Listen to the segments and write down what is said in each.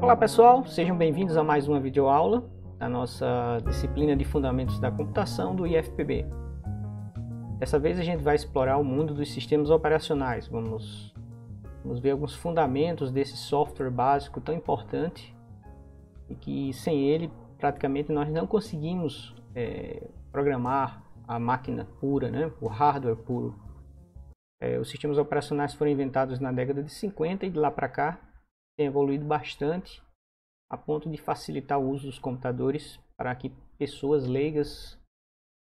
Olá pessoal, sejam bem-vindos a mais uma videoaula da nossa disciplina de Fundamentos da Computação do IFPB. Dessa vez a gente vai explorar o mundo dos sistemas operacionais. Vamos ver alguns fundamentos desse software básico tão importante e que sem ele praticamente nós não conseguimos programar a máquina pura, né? O hardware puro. Os sistemas operacionais foram inventados na década de 50 e de lá para cá tem evoluído bastante a ponto de facilitar o uso dos computadores para que pessoas leigas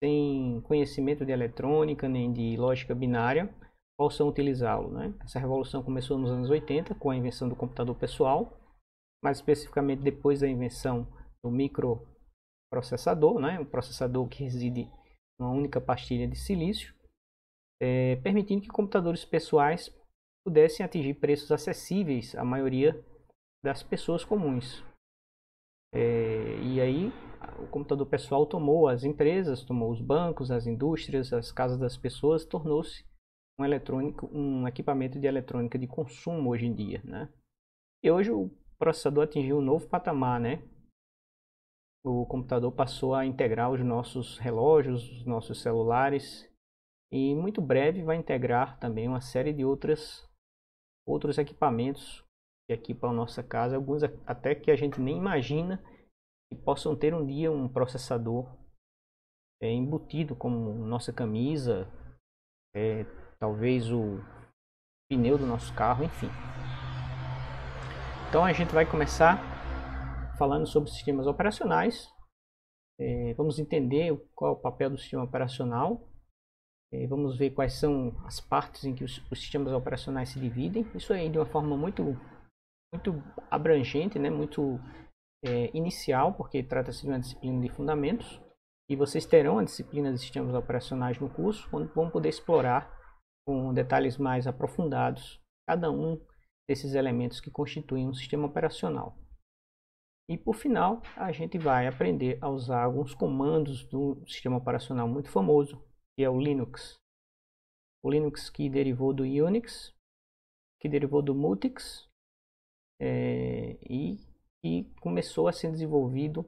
sem conhecimento de eletrônica nem de lógica binária possam utilizá-lo, né? Essa revolução começou nos anos 80 com a invenção do computador pessoal, mais especificamente depois da invenção do microprocessador, né? Um processador que reside em uma única pastilha de silício, permitindo que computadores pessoais pudessem atingir preços acessíveis à maioria das pessoas comuns. E aí o computador pessoal tomou as empresas, tomou os bancos, as indústrias, as casas das pessoas, tornou-se um equipamento de eletrônica de consumo hoje em dia, né? E hoje o processador atingiu um novo patamar, né? O computador passou a integrar os nossos relógios, os nossos celulares e muito breve vai integrar também uma série de outros equipamentos que equipam a nossa casa, alguns até que a gente nem imagina que possam ter um dia um processador embutido, como nossa camisa, talvez o pneu do nosso carro, enfim. Então a gente vai começar falando sobre sistemas operacionais. Vamos entender qual é o papel do sistema operacional. Vamos ver quais são as partes em que os sistemas operacionais se dividem. Isso aí de uma forma muito abrangente, né? Muito inicial, porque trata-se de uma disciplina de fundamentos. E vocês terão a disciplina de sistemas operacionais no curso, onde vão poder explorar com detalhes mais aprofundados cada um desses elementos que constituem um sistema operacional. E por final, a gente vai aprender a usar alguns comandos do sistema operacional muito famoso, que é o Linux. O Linux que derivou do Unix, que derivou do Multics, e começou a ser desenvolvido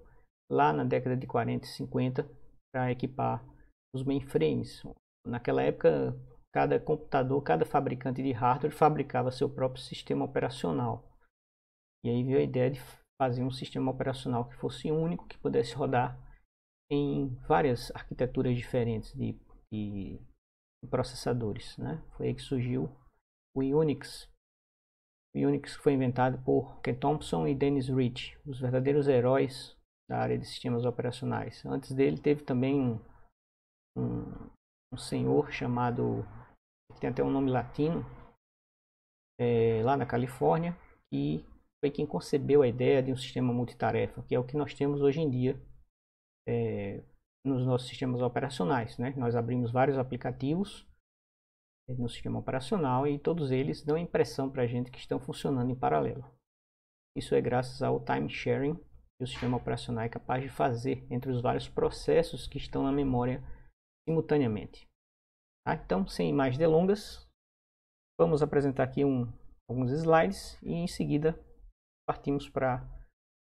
lá na década de 40 e 50 para equipar os mainframes. Naquela época, cada computador, cada fabricante de hardware fabricava seu próprio sistema operacional. E aí veio a ideia de fazer um sistema operacional que fosse único, que pudesse rodar em várias arquiteturas diferentes de processadores, né? Foi aí que surgiu o Unix. O Unix foi inventado por Ken Thompson e Dennis Ritchie, os verdadeiros heróis da área de sistemas operacionais. Antes dele teve também um senhor chamado, que tem até um nome latino, lá na Califórnia, que foi quem concebeu a ideia de um sistema multitarefa, que é o que nós temos hoje em dia nos nossos sistemas operacionais, né? Nós abrimos vários aplicativos no sistema operacional e todos eles dão a impressão para a gente que estão funcionando em paralelo. Isso é graças ao time sharing que o sistema operacional é capaz de fazer entre os vários processos que estão na memória simultaneamente. Tá? Então, sem mais delongas, vamos apresentar aqui alguns slides e em seguida partimos para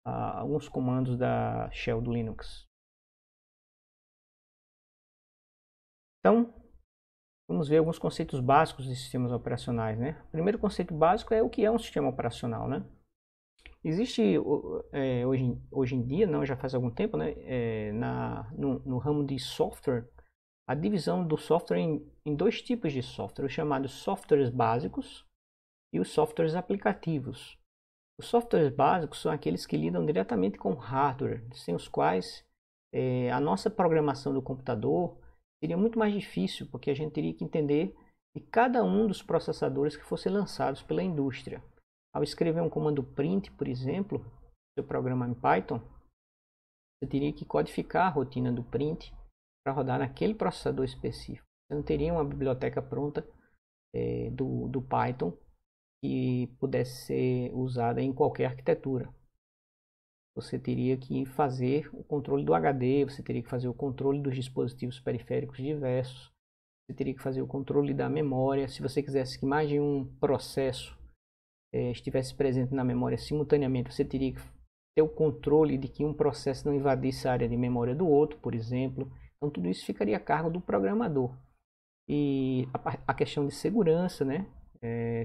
alguns comandos da shell do Linux. Então, vamos ver alguns conceitos básicos de sistemas operacionais, né? O primeiro conceito básico é o que é um sistema operacional, né? Existe hoje em dia, não, já faz algum tempo, né? No ramo de software, a divisão do software em dois tipos de software, os chamados softwares básicos e os softwares aplicativos. Os softwares básicos são aqueles que lidam diretamente com hardware, sem os quais a nossa programação do computador seria muito mais difícil, porque a gente teria que entender de cada um dos processadores que fossem lançados pela indústria. Ao escrever um comando print, por exemplo, seu programa em Python, você teria que codificar a rotina do print para rodar naquele processador específico. Você não teria uma biblioteca pronta do Python que pudesse ser usada em qualquer arquitetura. Você teria que fazer o controle do HD, você teria que fazer o controle dos dispositivos periféricos diversos, você teria que fazer o controle da memória. Se você quisesse que mais de um processo estivesse presente na memória simultaneamente, você teria que ter o controle de que um processo não invadisse a área de memória do outro, por exemplo. Então tudo isso ficaria a cargo do programador. E a questão de segurança, né?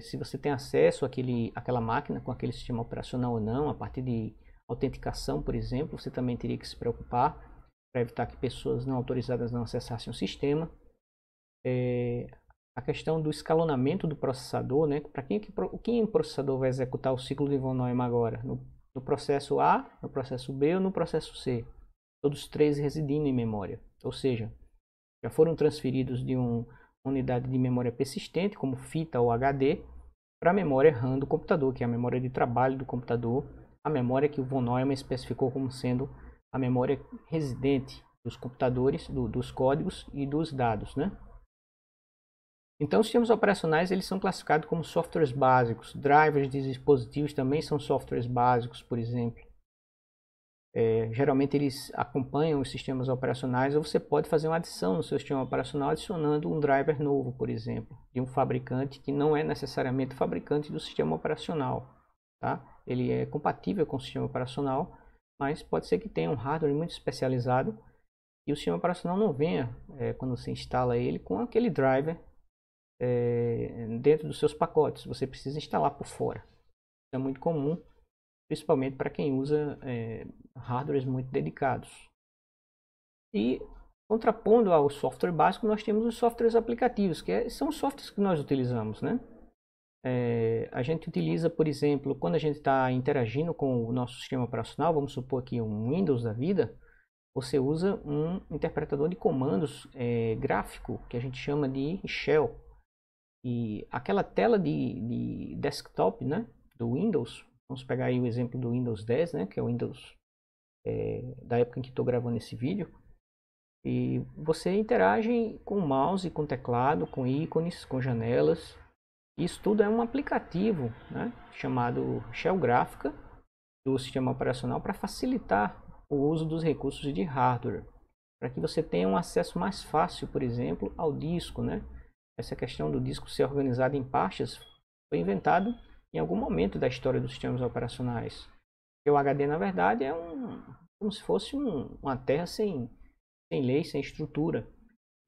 Se você tem acesso àquela máquina com aquele sistema operacional ou não, a partir de autenticação, por exemplo, você também teria que se preocupar para evitar que pessoas não autorizadas não acessassem o sistema. A questão do escalonamento do processador, né? Para quem o processador vai executar o ciclo de von Neumann agora? No processo A, no processo B ou no processo C? Todos três residindo em memória. Ou seja, já foram transferidos de uma unidade de memória persistente, como fita ou HD, para a memória RAM do computador, que é a memória de trabalho do computador, a memória que o von Neumann especificou como sendo a memória residente dos computadores, dos códigos e dos dados, né? Então, os sistemas operacionais eles são classificados como softwares básicos. Drivers de dispositivos também são softwares básicos, por exemplo. Geralmente eles acompanham os sistemas operacionais, ou você pode fazer uma adição no seu sistema operacional adicionando um driver novo, por exemplo, de um fabricante que não é necessariamente o fabricante do sistema operacional. Tá? Ele é compatível com o sistema operacional, mas pode ser que tenha um hardware muito especializado e o sistema operacional não venha, quando você instala ele, com aquele driver dentro dos seus pacotes. Você precisa instalar por fora. Isso é muito comum, principalmente para quem usa hardwares muito dedicados. E contrapondo ao software básico, nós temos os softwares aplicativos, que são os softwares que nós utilizamos, né? A gente utiliza, por exemplo, quando a gente está interagindo com o nosso sistema operacional, vamos supor aqui um Windows da vida, você usa um interpretador de comandos gráfico, que a gente chama de Shell. E aquela tela de desktop, né, do Windows, vamos pegar aí o exemplo do Windows 10, né, que é o Windows da época em que estou gravando esse vídeo. E você interage com o mouse, com o teclado, com ícones, com janelas. Isso tudo é um aplicativo, né, chamado Shell Gráfica do sistema operacional para facilitar o uso dos recursos de hardware, para que você tenha um acesso mais fácil, por exemplo, ao disco, né? Essa questão do disco ser organizado em pastas foi inventado em algum momento da história dos sistemas operacionais. Porque o HD, na verdade, é como se fosse uma terra sem lei, sem estrutura.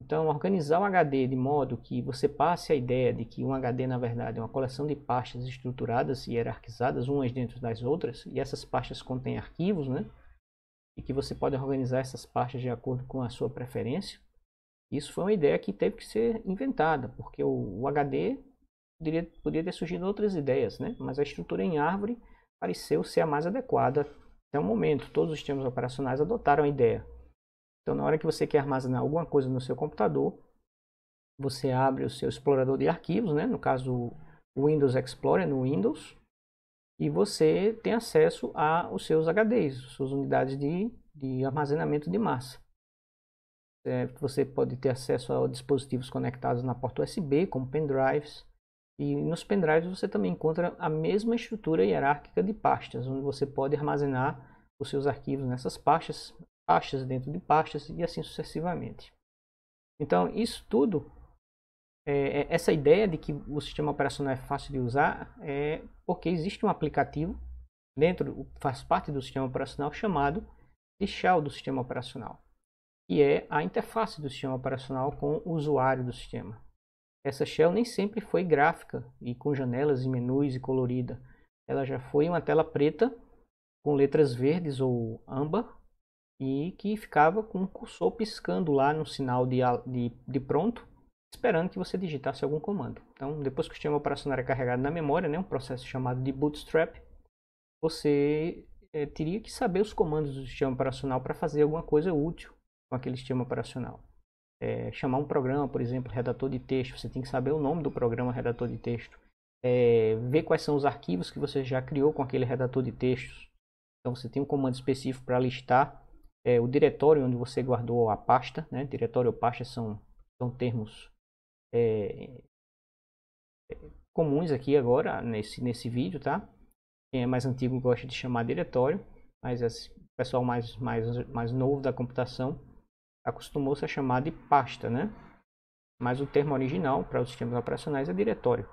Então, organizar o HD de modo que você passe a ideia de que um HD, na verdade, é uma coleção de pastas estruturadas e hierarquizadas umas dentro das outras, e essas pastas contêm arquivos, né? E que você pode organizar essas pastas de acordo com a sua preferência. Isso foi uma ideia que teve que ser inventada, porque o HD poderia ter surgido outras ideias, né? Mas a estrutura em árvore pareceu ser a mais adequada até o momento. Todos os sistemas operacionais adotaram a ideia. Então, na hora que você quer armazenar alguma coisa no seu computador, você abre o seu explorador de arquivos, né? No caso, o Windows Explorer no Windows, e você tem acesso aos seus HDs, suas unidades de armazenamento de massa. Você pode ter acesso a dispositivos conectados na porta USB, como pendrives. E nos pendrives você também encontra a mesma estrutura hierárquica de pastas, onde você pode armazenar os seus arquivos nessas pastas, pastas dentro de pastas e assim sucessivamente. Então, isso tudo, essa ideia de que o sistema operacional é fácil de usar, é porque existe um aplicativo faz parte do sistema operacional chamado de shell do sistema operacional, que é a interface do sistema operacional com o usuário do sistema. Essa shell nem sempre foi gráfica e com janelas e menus e colorida. Ela já foi uma tela preta com letras verdes ou âmbar e que ficava com um cursor piscando lá no sinal de pronto, esperando que você digitasse algum comando. Então, depois que o sistema operacional é carregado na memória, né, um processo chamado de bootstrap, você teria que saber os comandos do sistema operacional para fazer alguma coisa útil com aquele sistema operacional. Chamar um programa, por exemplo, redator de texto, você tem que saber o nome do programa redator de texto. Ver quais são os arquivos que você já criou com aquele redator de textos. Então você tem um comando específico para listar o diretório onde você guardou a pasta, né? Diretório ou pasta são termos comuns aqui agora nesse vídeo, tá? Quem é mais antigo gosta de chamar diretório, mas o pessoal mais novo da computação acostumou-se a chamar de pasta, né? Mas o termo original para os sistemas operacionais é diretório.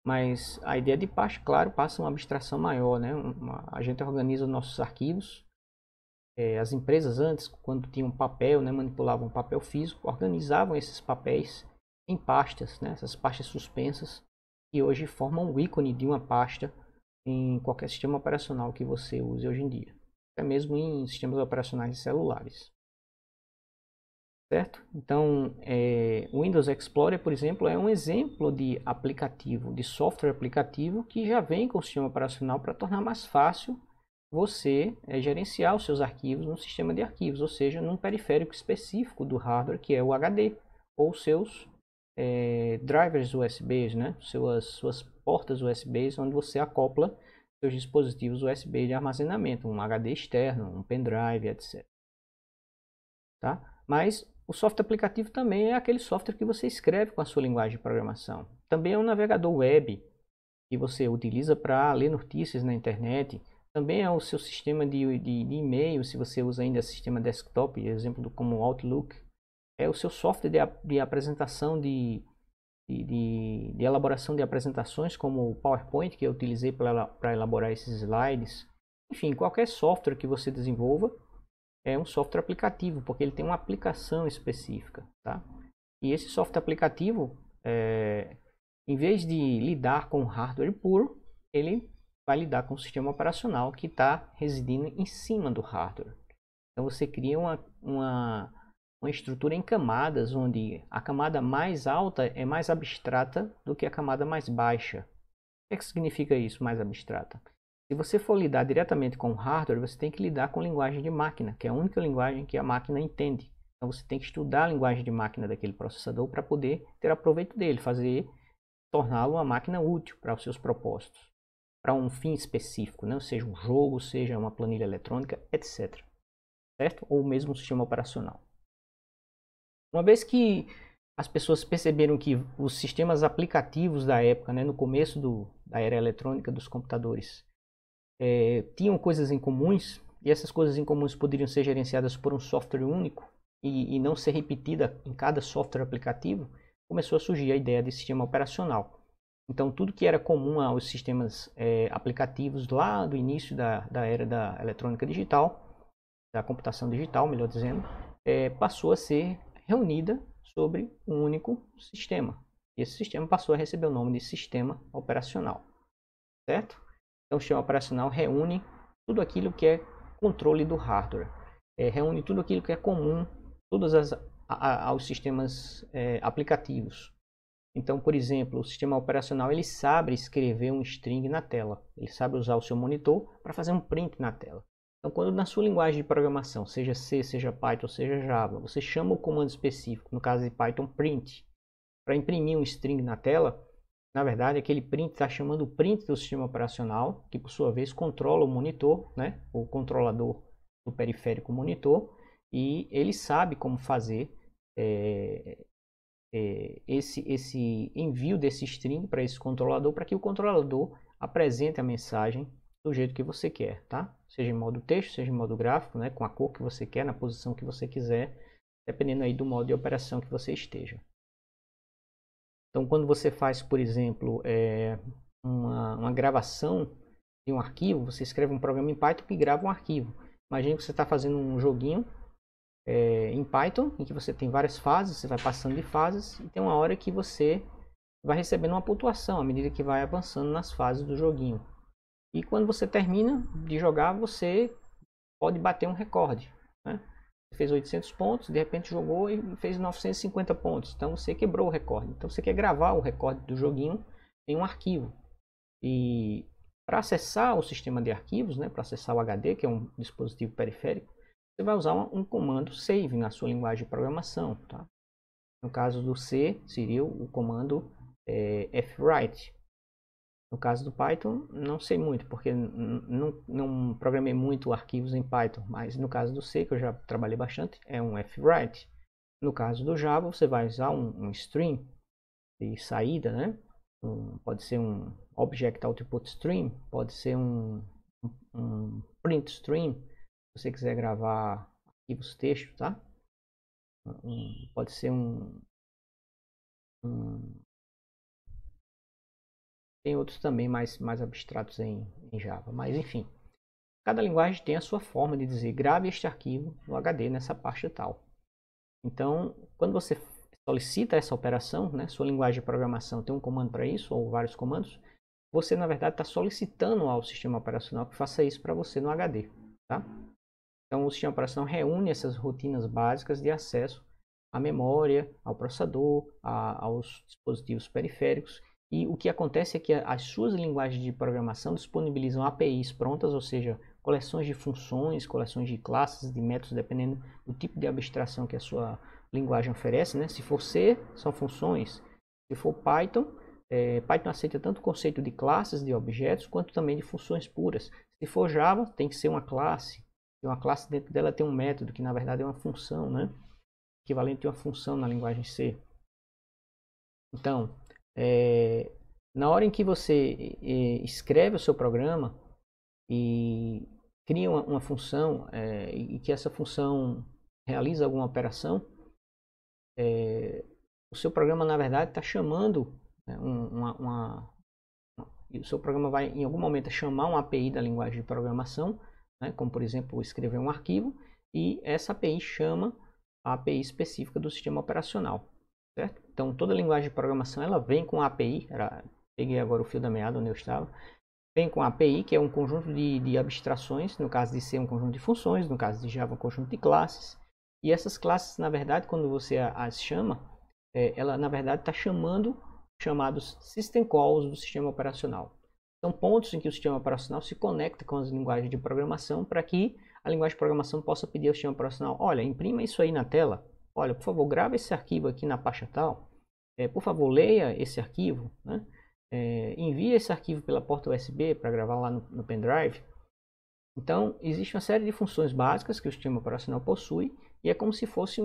Mas a ideia de pasta, claro, passa uma abstração maior, né? A gente organiza os nossos arquivos. As empresas antes, quando tinham papel, né, manipulavam papel físico, organizavam esses papéis em pastas, né? Essas pastas suspensas, que hoje formam o ícone de uma pasta em qualquer sistema operacional que você use hoje em dia. Até mesmo em sistemas operacionais de celulares. Certo? Então, o Windows Explorer, por exemplo, é um exemplo de aplicativo, de software aplicativo que já vem com o sistema operacional para tornar mais fácil você gerenciar os seus arquivos no sistema de arquivos, ou seja, num periférico específico do hardware, que é o HD, ou seus drivers USBs, né? Suas portas USBs, onde você acopla seus dispositivos USB de armazenamento, um HD externo, um pendrive, etc. Tá? Mas o software aplicativo também é aquele software que você escreve com a sua linguagem de programação. Também é um navegador web que você utiliza para ler notícias na internet. Também é o seu sistema de e-mail, se você usa ainda sistema desktop, exemplo como o Outlook. É o seu software de apresentação, de elaboração de apresentações, como o PowerPoint, que eu utilizei para elaborar esses slides. Enfim, qualquer software que você desenvolva é um software aplicativo, porque ele tem uma aplicação específica, tá? E esse software aplicativo, em vez de lidar com o hardware puro, ele vai lidar com o sistema operacional que está residindo em cima do hardware. Então você cria uma estrutura em camadas, onde a camada mais alta é mais abstrata do que a camada mais baixa. O que significa isso, mais abstrata? Se você for lidar diretamente com o hardware, você tem que lidar com linguagem de máquina, que é a única linguagem que a máquina entende. Então você tem que estudar a linguagem de máquina daquele processador para poder ter aproveito dele, torná-lo uma máquina útil para os seus propósitos, para um fim específico, né? Seja um jogo, seja uma planilha eletrônica, etc. Certo? Ou mesmo um sistema operacional. Uma vez que as pessoas perceberam que os sistemas aplicativos da época, né, no começo da era eletrônica dos computadores, tinham coisas em comuns, e essas coisas em comuns poderiam ser gerenciadas por um software único e não ser repetida em cada software aplicativo, começou a surgir a ideia de sistema operacional. Então, tudo que era comum aos sistemas aplicativos lá do início da era da eletrônica digital, da computação digital, melhor dizendo, passou a ser reunida sobre um único sistema. E esse sistema passou a receber o nome de sistema operacional, certo? Então, o sistema operacional reúne tudo aquilo que é controle do hardware, reúne tudo aquilo que é comum aos sistemas aplicativos. Então, por exemplo, o sistema operacional ele sabe escrever um string na tela, ele sabe usar o seu monitor para fazer um print na tela. Então, quando na sua linguagem de programação, seja C, seja Python, seja Java, você chama o comando específico, no caso de Python print, para imprimir um string na tela, na verdade, aquele print está chamando o print do sistema operacional, que por sua vez controla o monitor, né? O controlador do periférico monitor, e ele sabe como fazer esse envio desse string para esse controlador, para que o controlador apresente a mensagem do jeito que você quer, tá? Seja em modo texto, seja em modo gráfico, né? Com a cor que você quer, na posição que você quiser, dependendo aí do modo de operação que você esteja. Então, quando você faz, por exemplo, uma gravação de um arquivo, você escreve um programa em Python que grava um arquivo. Imagine que você está fazendo um joguinho em Python, em que você tem várias fases, você vai passando de fases, e tem uma hora que você vai recebendo uma pontuação à medida que vai avançando nas fases do joguinho. E quando você termina de jogar, você pode bater um recorde, né? Você fez 800 pontos, de repente jogou e fez 950 pontos. Então você quebrou o recorde. Então você quer gravar o recorde do joguinho em um arquivo. E para acessar o sistema de arquivos, né, para acessar o HD, que é um dispositivo periférico, você vai usar um comando save na sua linguagem de programação. Tá? No caso do C, seria o comando fwrite. No caso do Python, não sei muito, porque não programei muito arquivos em Python, mas no caso do C, que eu já trabalhei bastante, é um fwrite. No caso do Java, você vai usar um string de saída, né? Pode ser um Object Output Stream, pode ser um print stream, se você quiser gravar arquivos texto, tá? Pode ser um Tem outros também mais abstratos em Java, mas enfim. Cada linguagem tem a sua forma de dizer grave este arquivo no HD nessa pasta tal. Então, quando você solicita essa operação, né, sua linguagem de programação tem um comando para isso, ou vários comandos, você na verdade está solicitando ao sistema operacional que faça isso para você no HD. Tá? Então, o sistema operacional reúne essas rotinas básicas de acesso à memória, ao processador, aos dispositivos periféricos. E o que acontece é que as suas linguagens de programação disponibilizam APIs prontas, ou seja, coleções de funções, coleções de classes, de métodos, dependendo do tipo de abstração que a sua linguagem oferece. Né? Se for C, são funções. Se for Python, Python aceita tanto o conceito de classes, de objetos, quanto também de funções puras. Se for Java, tem que ser uma classe. E uma classe dentro dela tem um método, que na verdade é uma função, né? Equivalente a uma função na linguagem C. Então, na hora em que você escreve o seu programa e cria uma função e que essa função realiza alguma operação, o seu programa na verdade está chamando o seu programa vai em algum momento chamar uma API da linguagem de programação, né, como por exemplo escrever um arquivo, e essa API chama a API específica do sistema operacional. Certo? Então toda linguagem de programação ela vem com a API, peguei agora o fio da meada onde eu estava, vem com a API, que é um conjunto de abstrações, no caso de C um conjunto de funções, no caso de Java um conjunto de classes, e essas classes na verdade quando você as chama, ela na verdade está chamando chamados system calls do sistema operacional. São pontos em que o sistema operacional se conecta com as linguagens de programação para que a linguagem de programação possa pedir ao sistema operacional, olha, imprima isso aí na tela, olha, por favor, grave esse arquivo aqui na pasta tal, por favor, leia esse arquivo, né? Envie esse arquivo pela porta USB para gravar lá no pendrive. Então, existe uma série de funções básicas que o sistema operacional possui e é como se fosse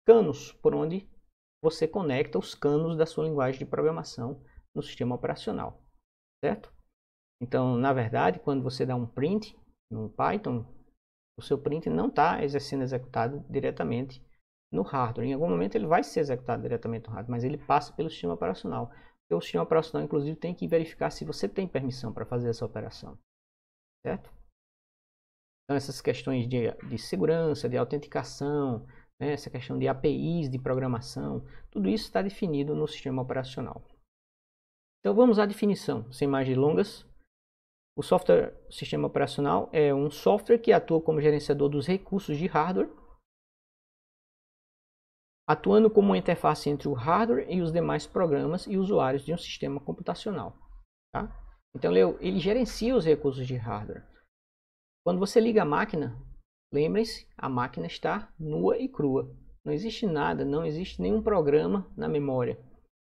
canos por onde você conecta os canos da sua linguagem de programação no sistema operacional, certo? Então, na verdade, quando você dá um print no Python, o seu print não está sendo executado diretamente no hardware. Em algum momento ele vai ser executado diretamente no hardware, mas ele passa pelo sistema operacional. Porque o sistema operacional, inclusive, tem que verificar se você tem permissão para fazer essa operação, certo? Então, essas questões de segurança, de autenticação, né, essa questão de APIs de programação, tudo isso está definido no sistema operacional. Então, vamos à definição, sem mais delongas. O sistema operacional é um software que atua como gerenciador dos recursos de hardware, atuando como uma interface entre o hardware e os demais programas e usuários de um sistema computacional. Tá? Então, ele gerencia os recursos de hardware. Quando você liga a máquina, lembrem-se, a máquina está nua e crua. Não existe nada, não existe nenhum programa na memória.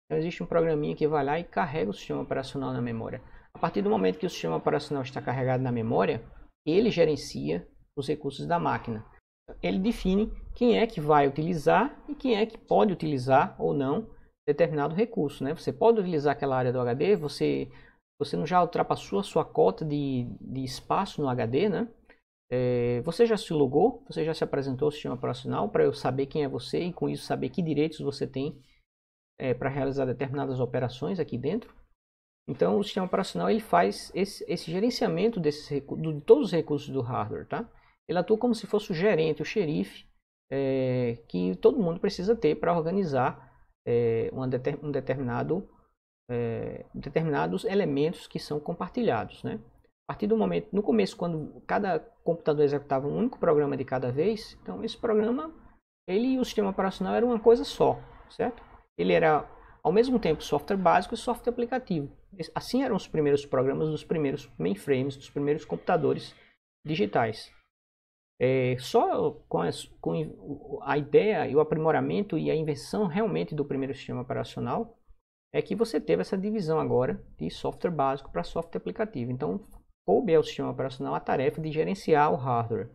Não existe um programinha que vai lá e carrega o sistema operacional na memória. A partir do momento que o sistema operacional está carregado na memória, ele gerencia os recursos da máquina. Ele define quem é que vai utilizar e quem é que pode utilizar ou não determinado recurso. Né? Você pode utilizar aquela área do HD, você não já ultrapassou a sua cota de espaço no HD, né? Você já se logou, você já se apresentou ao sistema operacional para eu saber quem é você e com isso saber que direitos você tem para realizar determinadas operações aqui dentro. Então o sistema operacional ele faz esse gerenciamento de todos os recursos do hardware. Tá? Ele atua como se fosse o gerente, o xerife, que todo mundo precisa ter para organizar determinados elementos que são compartilhados. Né? A partir do momento, no começo, quando cada computador executava um único programa de cada vez, então esse programa, ele e o sistema operacional eram uma coisa só, certo? Ele era, ao mesmo tempo, software básico e software aplicativo. Assim eram os primeiros programas dos primeiros mainframes, dos primeiros computadores digitais. Só com a ideia e o aprimoramento e a invenção realmente do primeiro sistema operacional é que você teve essa divisão agora de software básico para software aplicativo. Então, coube ao sistema operacional a tarefa de gerenciar o hardware,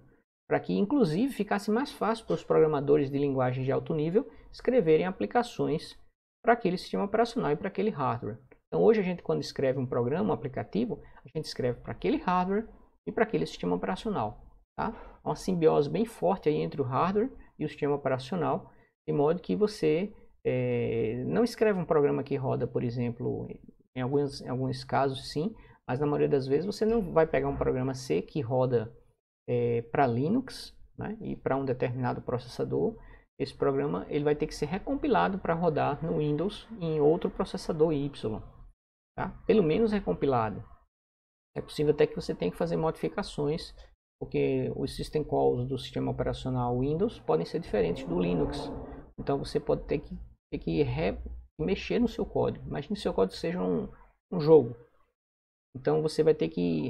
para que inclusive ficasse mais fácil para os programadores de linguagem de alto nível escreverem aplicações para aquele sistema operacional e para aquele hardware. Então hoje a gente quando escreve um programa, um aplicativo, a gente escreve para aquele hardware e para aquele sistema operacional. Tá? Uma simbiose bem forte aí entre o hardware e o sistema operacional, de modo que você não escreve um programa que roda, por exemplo, Em alguns casos, sim, mas na maioria das vezes você não vai pegar um programa C que roda para Linux, né, e para um determinado processador. Esse programa ele vai ter que ser recompilado para rodar no Windows em outro processador Y. Tá? Pelo menos recompilado. É possível até que você tenha que fazer modificações, porque os system calls do sistema operacional Windows podem ser diferentes do Linux. Então você pode ter que mexer no seu código. Imagine se o seu código seja um jogo. Então você vai ter que,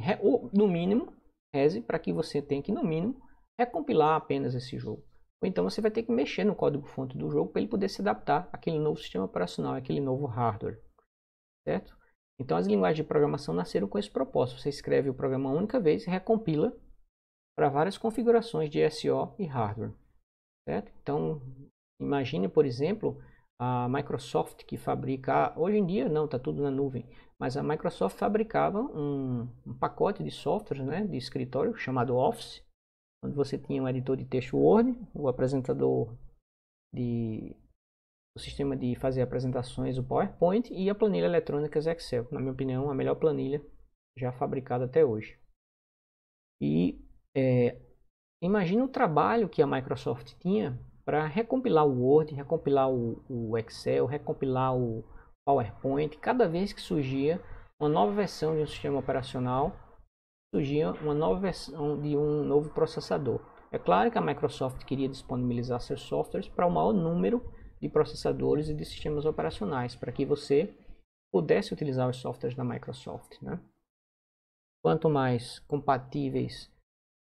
no mínimo, reze para que você tenha que, no mínimo, recompilar apenas esse jogo. Ou então você vai ter que mexer no código-fonte do jogo para ele poder se adaptar àquele novo sistema operacional, àquele novo hardware. Certo? Então as linguagens de programação nasceram com esse propósito. Você escreve o programa uma única vez e recompila para várias configurações de SO e hardware. Certo? Então imagine, por exemplo, a Microsoft que fabrica, hoje em dia não, está tudo na nuvem, mas a Microsoft fabricava um pacote de software, né, de escritório chamado Office, onde você tinha um editor de texto Word, o apresentador o sistema de fazer apresentações, o PowerPoint, e a planilha eletrônica Excel. Na minha opinião, a melhor planilha já fabricada até hoje. E imagina o trabalho que a Microsoft tinha para recompilar o Word, recompilar o Excel, recompilar o PowerPoint. Cada vez que surgia uma nova versão de um sistema operacional, surgia uma nova versão de um novo processador. É claro que a Microsoft queria disponibilizar seus softwares para o maior número de processadores e de sistemas operacionais, para que você pudesse utilizar os softwares da Microsoft, né? Quanto mais compatíveis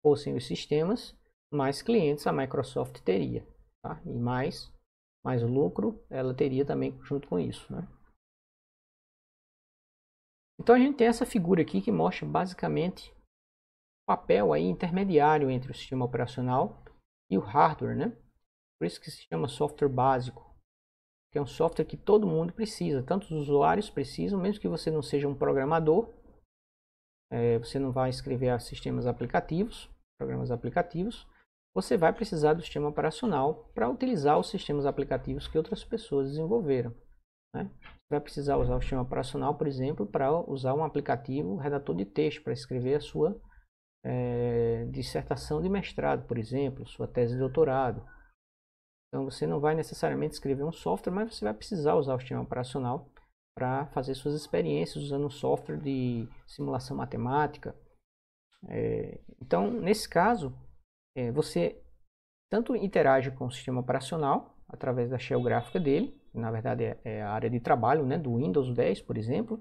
fossem os sistemas, mais clientes a Microsoft teria, tá? E mais lucro ela teria também junto com isso, né? Então a gente tem essa figura aqui que mostra basicamente o papel aí intermediário entre o sistema operacional e o hardware, né? Por isso que se chama software básico, que é um software que todo mundo precisa, tanto os usuários precisam, mesmo que você não seja um programador, você não vai escrever sistemas aplicativos, programas aplicativos, você vai precisar do sistema operacional para utilizar os sistemas aplicativos que outras pessoas desenvolveram, né? Você vai precisar usar o sistema operacional, por exemplo, para usar um aplicativo redator de texto, para escrever a sua dissertação de mestrado, por exemplo, sua tese de doutorado. Então você não vai necessariamente escrever um software, mas você vai precisar usar o sistema operacional para fazer suas experiências usando um software de simulação matemática. Então, nesse caso, você tanto interage com o sistema operacional através da shell gráfica dele, que na verdade é a área de trabalho, né, do Windows 10, por exemplo,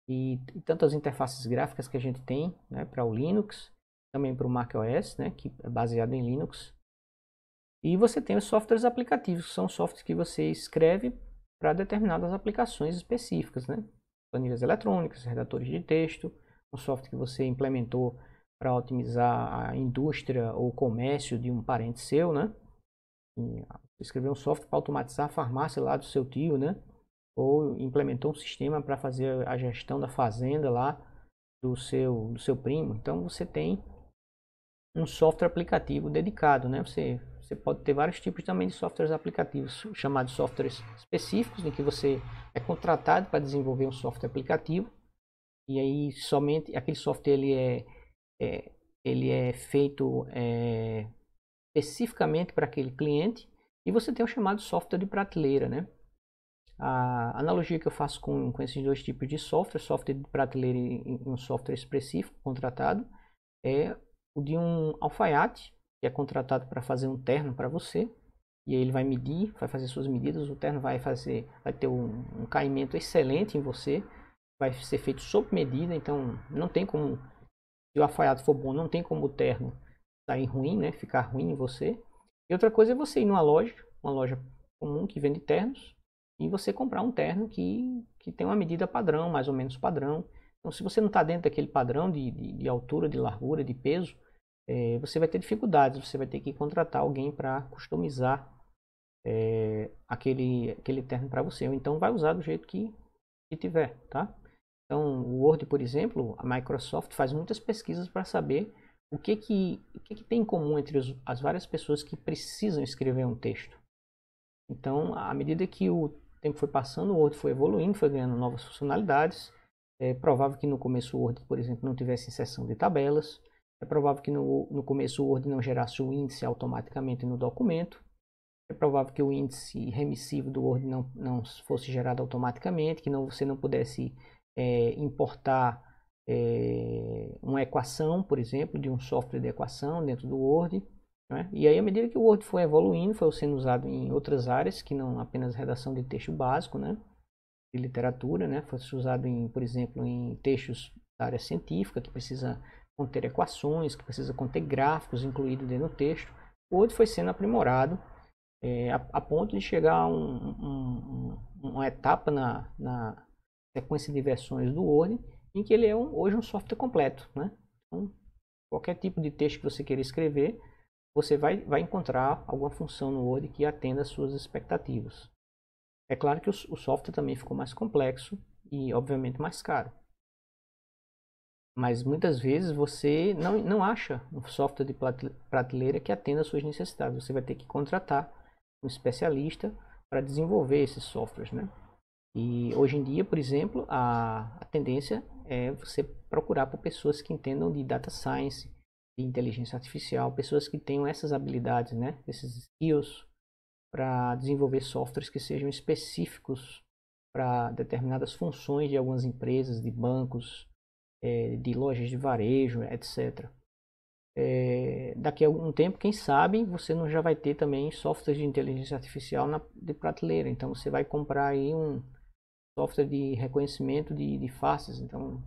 e tantas interfaces gráficas que a gente tem, né, para o Linux, também para o macOS, né, que é baseado em Linux. E você tem os softwares aplicativos, que são softwares que você escreve para determinadas aplicações específicas, né? Planilhas eletrônicas, redatores de texto, um software que você implementou para otimizar a indústria ou comércio de um parente seu, né? Escreveu um software para automatizar a farmácia lá do seu tio, né? Ou implementou um sistema para fazer a gestão da fazenda lá do seu primo. Então você tem um software aplicativo dedicado, né? Você pode ter vários tipos também de softwares aplicativos, chamados softwares específicos, em que você é contratado para desenvolver um software aplicativo, e aí somente aquele software ele é feito especificamente para aquele cliente, e você tem o chamado software de prateleira, né? A analogia que eu faço com esses dois tipos de software de prateleira e um software específico contratado, é o de um alfaiate, que é contratado para fazer um terno para você, e aí ele vai medir, vai fazer suas medidas, o terno vai ter um caimento excelente em você, vai ser feito sob medida, então não tem como, se o alfaiate for bom, não tem como o terno sair ruim, né, ficar ruim em você. E outra coisa é você ir numa loja, uma loja comum que vende ternos, e você comprar um terno que tem uma medida padrão, mais ou menos padrão. Então se você não está dentro daquele padrão de altura, de largura, de peso, você vai ter dificuldades, você vai ter que contratar alguém para customizar aquele terno para você, ou então vai usar do jeito que tiver, tá? Então o Word, por exemplo, a Microsoft faz muitas pesquisas para saber o que tem em comum entre as várias pessoas que precisam escrever um texto. Então, à medida que o tempo foi passando, o Word foi evoluindo, foi ganhando novas funcionalidades, É provável que no começo o Word, por exemplo, não tivesse inserção de tabelas. É provável que no começo o Word não gerasse o índice automaticamente no documento. É provável que o índice remissivo do Word não fosse gerado automaticamente, que você não pudesse importar uma equação, por exemplo, de um software de equação dentro do Word. Né? E aí, à medida que o Word foi evoluindo, foi sendo usado em outras áreas, que não apenas redação de texto básico, né? De literatura, né? Foi usado, por exemplo, em textos da área científica, que precisa conter equações, que precisa conter gráficos incluídos dentro do texto. O Word foi sendo aprimorado a ponto de chegar a uma etapa na sequência de versões do Word em que ele é hoje um software completo, né? Então, qualquer tipo de texto que você queira escrever, você vai encontrar alguma função no Word que atenda às suas expectativas. É claro que o software também ficou mais complexo e, obviamente, mais caro. Mas muitas vezes você não acha um software de prateleira que atenda às suas necessidades. Você vai ter que contratar um especialista para desenvolver esses softwares, né? E hoje em dia, por exemplo, a tendência é você procurar por pessoas que entendam de data science, de inteligência artificial, pessoas que tenham essas habilidades, né? Esses skills para desenvolver softwares que sejam específicos para determinadas funções de algumas empresas, de bancos, de lojas de varejo, etc. Daqui a algum tempo, quem sabe, você não já vai ter também softwares de inteligência artificial de prateleira. Então, você vai comprar aí um software de reconhecimento de faces. Então,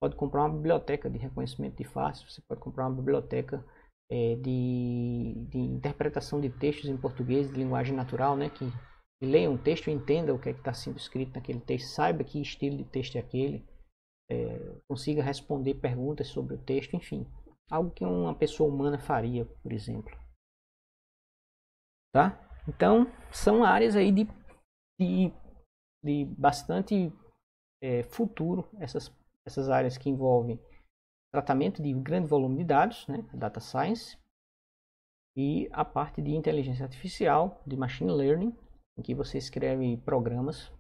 pode comprar uma biblioteca de reconhecimento de faces, você pode comprar uma biblioteca de interpretação de textos em português, de linguagem natural, né? Que leia um texto e entenda o que é que está sendo escrito naquele texto, saiba que estilo de texto é aquele, consiga responder perguntas sobre o texto, enfim. Algo que uma pessoa humana faria, por exemplo. Tá? Então, são áreas aí de bastante futuro, essas áreas que envolvem tratamento de grande volume de dados, né? Data Science, e a parte de inteligência artificial, de Machine Learning, em que você escreve programas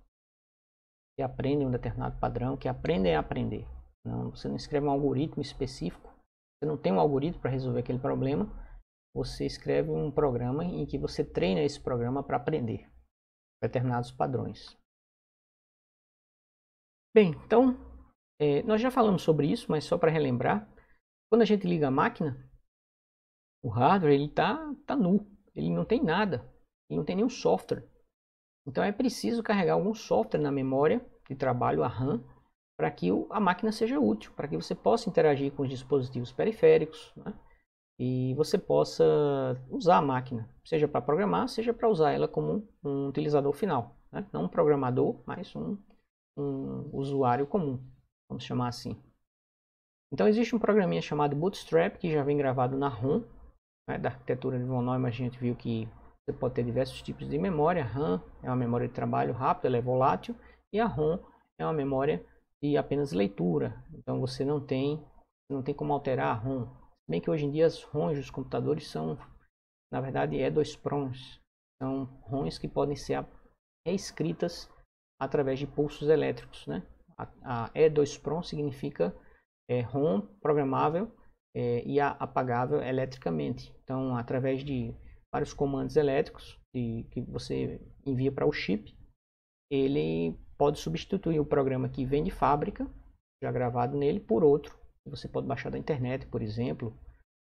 que aprendem um determinado padrão, que aprendem a aprender. Não, você não escreve um algoritmo específico, você não tem um algoritmo para resolver aquele problema, você escreve um programa em que você treina esse programa para aprender determinados padrões. Bem, então, nós já falamos sobre isso, mas só para relembrar, quando a gente liga a máquina, o hardware ele tá nu, ele não tem nada, ele não tem nenhum software. Então é preciso carregar algum software na memória de trabalho, a RAM, para que a máquina seja útil, para que você possa interagir com os dispositivos periféricos, né? E você possa usar a máquina, seja para programar, seja para usar ela como um utilizador final, né? Não um programador, mas um usuário comum, vamos chamar assim. Então existe um programinha chamado Bootstrap, que já vem gravado na ROM, né? Da arquitetura de von Neumann a gente viu que você pode ter diversos tipos de memória. A RAM é uma memória de trabalho rápida, ela é volátil, e a ROM é uma memória de apenas leitura. Então você não tem como alterar a ROM. Bem que hoje em dia as ROMs dos computadores são, na verdade, E2PROMs. São ROMs que podem ser reescritas através de pulsos elétricos, né? A E2PROM significa ROM programável e apagável eletricamente. Então, através de vários comandos elétricos que você envia para o chip, ele pode substituir o programa que vem de fábrica, já gravado nele, por outro. Você pode baixar da internet, por exemplo,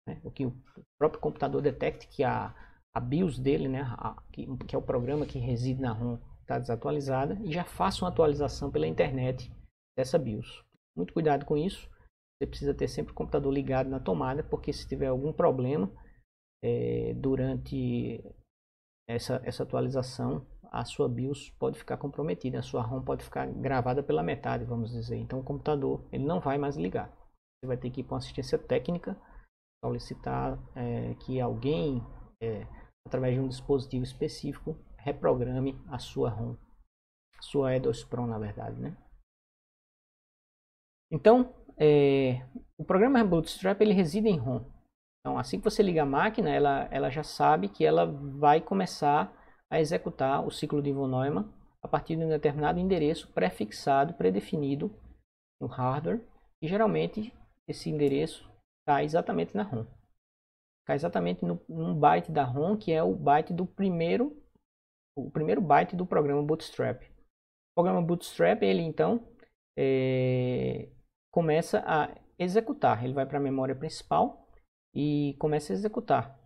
né? O que o próprio computador detecte que a BIOS dele, né? Que é o programa que reside na ROM, está desatualizada, e já faça uma atualização pela internet dessa BIOS. Muito cuidado com isso. Você precisa ter sempre o computador ligado na tomada, porque se tiver algum problema durante essa atualização, a sua BIOS pode ficar comprometida, a sua ROM pode ficar gravada pela metade, vamos dizer. Então o computador ele não vai mais ligar. Você vai ter que ir para uma assistência técnica, solicitar que alguém, através de um dispositivo específico, reprograme a sua ROM, a sua E2PROM, na verdade, né? Então, o programa Bootstrap ele reside em ROM. Então, assim que você liga a máquina, ela já sabe que ela vai começar a executar o ciclo de von Neumann a partir de um determinado endereço prefixado, predefinido no hardware, e geralmente esse endereço está exatamente na ROM. Está exatamente num byte da ROM, que é o byte do primeiro byte do programa Bootstrap. O programa Bootstrap, ele então começa a executar. Ele vai para a memória principal e começa a executar,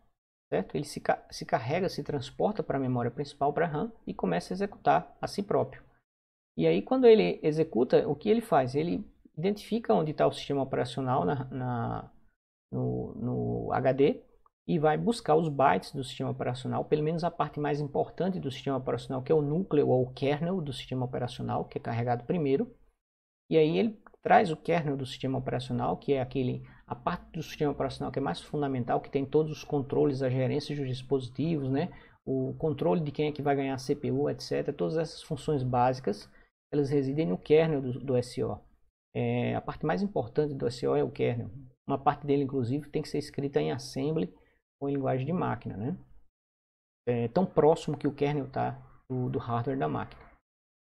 certo? Ele se carrega, se transporta para a memória principal, para a RAM, e começa a executar a si próprio. E aí, quando ele executa, o que ele faz? Ele identifica onde está o sistema operacional no HD e vai buscar os bytes do sistema operacional, pelo menos a parte mais importante do sistema operacional, que é o núcleo ou o kernel do sistema operacional, que é carregado primeiro. E aí ele traz o kernel do sistema operacional, que é a parte do sistema operacional que é mais fundamental, que tem todos os controles, a gerência dos dispositivos, né? O controle de quem é que vai ganhar a CPU, etc. Todas essas funções básicas, elas residem no kernel do SO. A parte mais importante do SO é o kernel. Uma parte dele, inclusive, tem que ser escrita em assembly ou em linguagem de máquina, né? Tão próximo que o kernel está do hardware da máquina.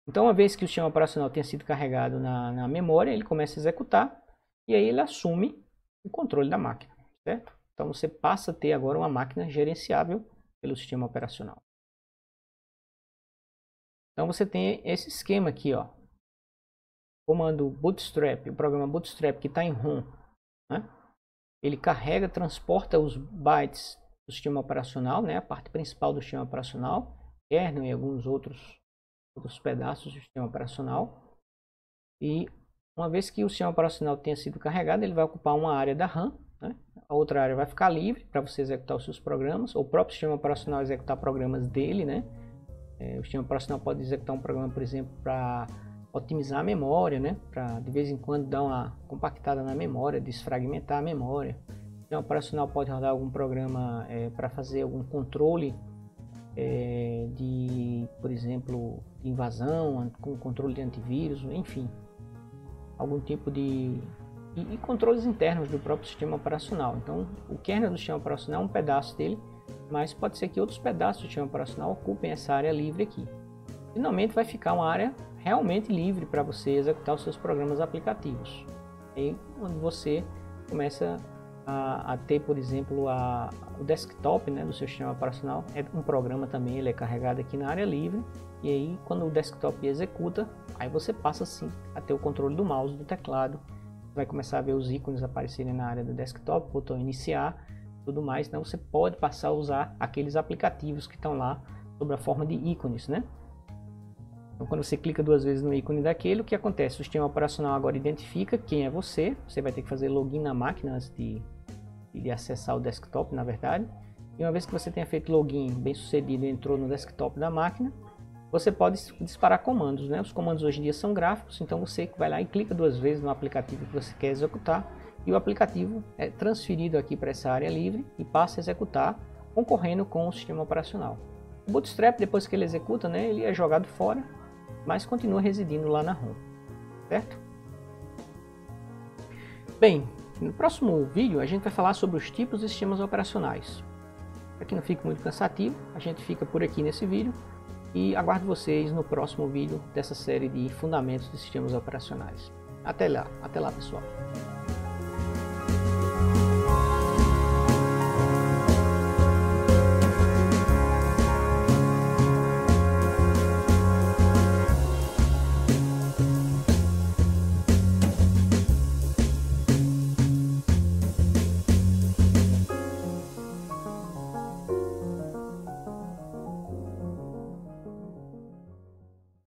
Então, uma vez que o sistema operacional tenha sido carregado na memória, ele começa a executar e aí ele assume o controle da máquina, certo? Então, você passa a ter agora uma máquina gerenciável pelo sistema operacional. Então, você tem esse esquema aqui, ó. Comando Bootstrap, o programa Bootstrap que está em ROM, né? Ele carrega, transporta os bytes do sistema operacional, né? A parte principal do sistema operacional, kernel e alguns outros pedaços do sistema operacional. E uma vez que o sistema operacional tenha sido carregado, ele vai ocupar uma área da RAM, né? A outra área vai ficar livre para você executar os seus programas, ou o próprio sistema operacional executar programas dele, né? O sistema operacional pode executar um programa, por exemplo, para otimizar a memória, né? Para de vez em quando dar uma compactada na memória, desfragmentar a memória. O sistema operacional pode rodar algum programa para fazer algum controle por exemplo, de invasão, com controle de antivírus, enfim, algum tipo de e controles internos do próprio sistema operacional. Então, o kernel do sistema operacional é um pedaço dele, mas pode ser que outros pedaços do sistema operacional ocupem essa área livre aqui. Finalmente, vai ficar uma área realmente livre para você executar os seus programas aplicativos. E onde você começa a ter, por exemplo, o desktop, né, do seu sistema operacional. É um programa também, ele é carregado aqui na área livre. E aí, quando o desktop executa, aí você passa sim a ter o controle do mouse, do teclado. Vai começar a ver os ícones aparecerem na área do desktop, botão iniciar, tudo mais. Então você pode passar a usar aqueles aplicativos que estão lá sob a forma de ícones, né? Então, quando você clica duas vezes no ícone daquele, o que acontece? O sistema operacional agora identifica quem é você. Você vai ter que fazer login na máquina antes de acessar o desktop, na verdade. E uma vez que você tenha feito login bem sucedido e entrou no desktop da máquina, você pode disparar comandos, né? Os comandos hoje em dia são gráficos, então você vai lá e clica duas vezes no aplicativo que você quer executar e o aplicativo é transferido aqui para essa área livre e passa a executar concorrendo com o sistema operacional. O Bootstrap, depois que ele executa, né, ele é jogado fora, mas continua residindo lá na ROM, certo? Bem, no próximo vídeo a gente vai falar sobre os tipos de sistemas operacionais. Para que não fique muito cansativo, a gente fica por aqui nesse vídeo e aguardo vocês no próximo vídeo dessa série de fundamentos de sistemas operacionais. Até lá pessoal!